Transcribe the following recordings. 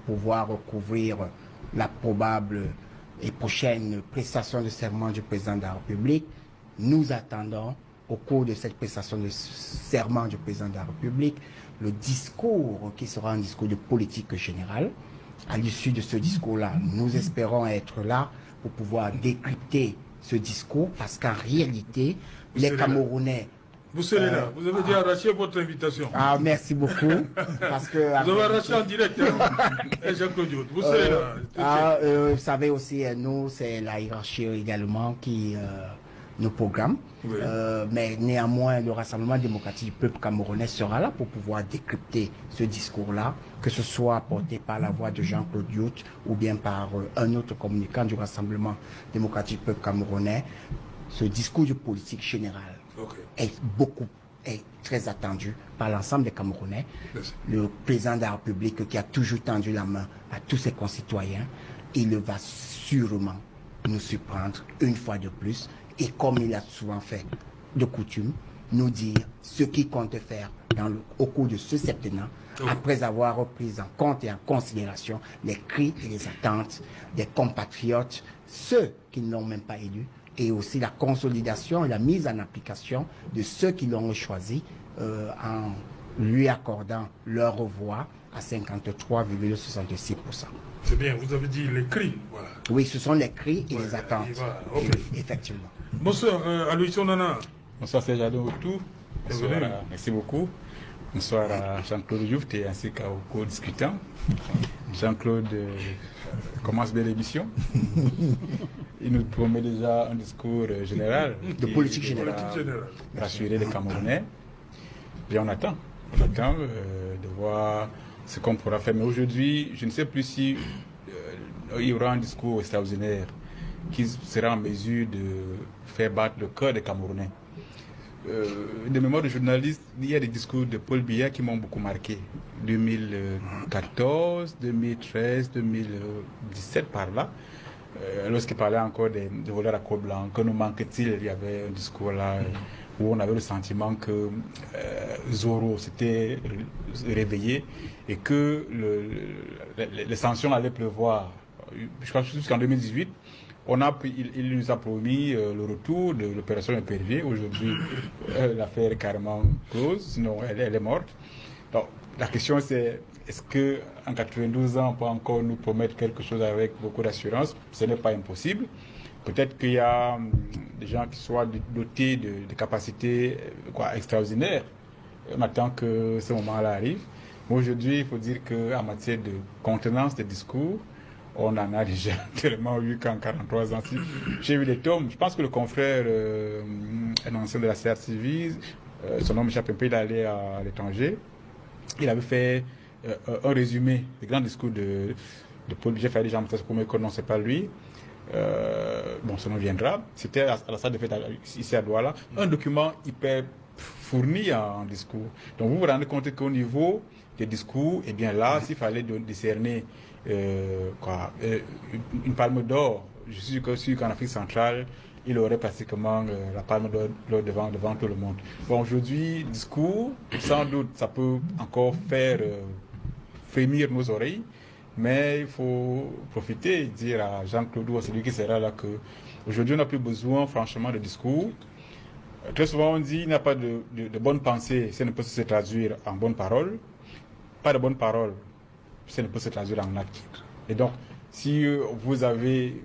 pouvoir recouvrir la probable et prochaine prestation de serment du président de la République. Nous attendons, au cours de cette prestation de serment du président de la République, le discours qui sera un discours de politique générale. À l'issue de ce discours-là, nous espérons être là pour pouvoir décrypter ce discours, parce qu'en réalité, les Camerounais... Vous serez là, vous avez déjà arraché votre invitation. Ah, merci beaucoup. Parce que, vous avez arraché en direct, hein, Jean-Claude Diot, vous serez là. Vous savez aussi, nous, c'est la hiérarchie également qui nous programme. Oui. Mais néanmoins, le Rassemblement démocratique du peuple camerounais sera là pour pouvoir décrypter ce discours-là, que ce soit porté par la voix de Jean-Claude Diot ou bien par un autre communicant du Rassemblement démocratique du peuple camerounais. Ce discours de politique générale est très attendu par l'ensemble des Camerounais. Merci. Le président de la République qui a toujours tendu la main à tous ses concitoyens, il va sûrement nous surprendre une fois de plus, et comme il a souvent fait de coutume, nous dire ce qu'il compte faire au cours de ce septennat, après avoir pris en compte et en considération les cris et les attentes des compatriotes, ceux qui ne l'ont même pas élu, et aussi la consolidation et la mise en application de ceux qui l'ont choisi en lui accordant leur voix à 53,66%. C'est bien, vous avez dit les cris, voilà. Oui, ce sont les cris et les attentes, effectivement. Bonsoir, Aloïs Onana. Bonsoir, c'est Jadon Outou. Bonsoir, merci beaucoup. Bonsoir à Jean-Claude Diouf ainsi qu'aux co-discutants. Jean-Claude commence bien l'émission. Il nous promet déjà un discours général. De politique générale. Rassurer les Camerounais. Et on attend. On attend de voir ce qu'on pourra faire. Mais aujourd'hui, je ne sais plus si il y aura un discours extraordinaire qui sera en mesure de faire battre le cœur des Camerounais. De mémoire de journaliste, il y a des discours de Paul Biya qui m'ont beaucoup marqué. 2014, 2013, 2017 par là. Lorsqu'il parlait encore des voleurs à col blanc, que nous manque-t-il, il y avait un discours là où on avait le sentiment que Zoro s'était réveillé et que les sanctions allaient pleuvoir. Je crois que jusqu'en 2018, il nous a promis le retour de l'opération Épervier. Aujourd'hui, l'affaire est carrément close, sinon elle est morte. Donc, la question c'est, est-ce qu'en 92 ans, on peut encore nous promettre quelque chose avec beaucoup d'assurance? Ce n'est pas impossible. Peut-être qu'il y a des gens qui soient dotés de capacités extraordinaires. On attend que ce moment-là arrive. Mais aujourd'hui, il faut dire qu'en matière de contenance des discours, on en a déjà tellement eu qu'en 43 ans. J'ai vu des tomes. Je pense que le confrère, un ancien de la CRCV, son nom m'échappe un peu, il allait à l'étranger. Il avait fait un résumé des grands discours de Paul Biya, fait déjà que non, c'est pas lui. Bon, son nom viendra. C'était à la salle de fête ici à Douala. Un document hyper fourni en discours. Donc vous vous rendez compte qu'au niveau des discours, et bien là, s'il fallait décerner une palme d'or, je suis sûr qu'en Afrique centrale, il aurait pratiquement la palme d'or devant tout le monde. Bon, aujourd'hui, discours, sans doute, ça peut encore faire frémir nos oreilles, mais il faut profiter et dire à Jean-Claude Diot, celui qui sera là, qu'aujourd'hui, on n'a plus besoin, franchement, de discours. Très souvent, on dit qu'il n'y a pas de bonne pensée, ça ne peut se traduire en bonne parole. Pas de bonne parole, ça ne peut se traduire en acte. Et donc, si vous avez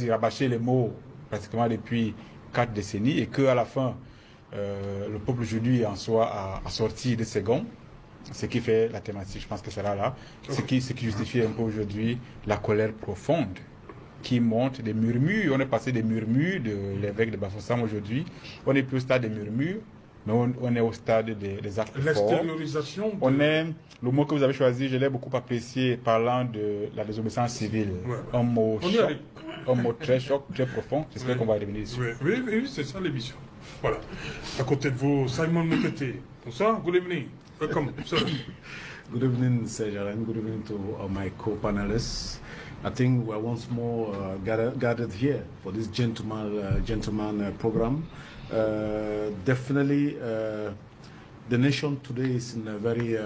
rabâché les mots pratiquement depuis 4 décennies et qu'à la fin, le peuple aujourd'hui en soit à sortir de ses gonds, ce qui fait la thématique, je pense que c'est là, ce qui justifie un peu aujourd'hui la colère profonde qui monte, des murmures. On est passé des murmures de l'évêque de Bafoussam aujourd'hui, on n'est plus au stade des murmures, mais on est au stade des actes forts. L'extériorisation. On est, le mot que vous avez choisi, je l'ai beaucoup apprécié, parlant de la désobéissance civile. Ouais. Un mot très choc, très profond. J'espère qu'on va y revenir dessus. Oui, c'est ça l'émission. Voilà. À côté de vous, Simon Mekete. Bonsoir, good evening. Welcome, sir. Good evening, Sejaran. Good evening to my co-panelists. I think we're once more gathered here for this gentleman program. Definitely, the nation today is in a very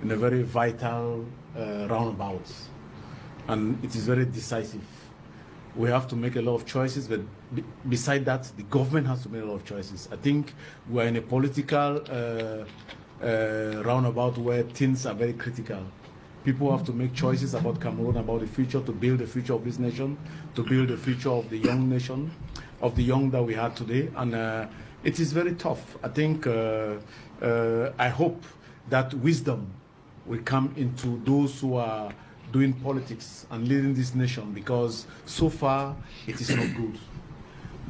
in a very vital roundabout, and it is very decisive. We have to make a lot of choices, but beside that, the government has to make a lot of choices. I think we're in a political roundabout where things are very critical. People have to make choices about Cameroon, about the future, to build the future of this nation, to build the future of the young nation, of the young that we have today. And it is very tough. I think, I hope that wisdom will come into those who are doing politics and leading this nation, because so far it is not good.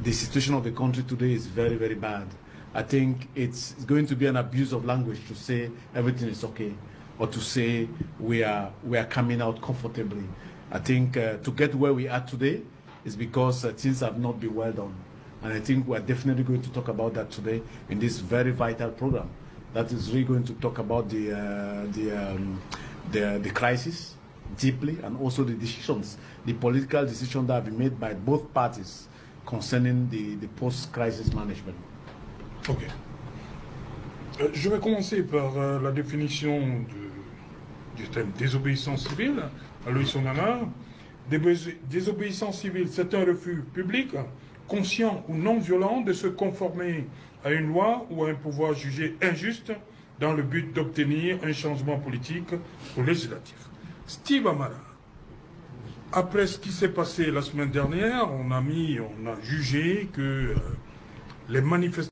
The situation of the country today is very, very bad. I think it's going to be an abuse of language to say everything is okay, or to say we are coming out comfortably. I think to get where we are today is because things have not been well done. And I think we're definitely going to talk about that today in this very vital program. That is really going to talk about the crisis deeply, and also the decisions, the political decisions that have been made by both parties concerning the post-crisis management. Ok. Je vais commencer par la définition du thème désobéissance civile. Aloïs Onana. Désobéissance civile, c'est un refus public, conscient ou non violent, de se conformer à une loi ou à un pouvoir jugé injuste dans le but d'obtenir un changement politique ou législatif. Steve Amara, après ce qui s'est passé la semaine dernière, on a jugé que les manifestations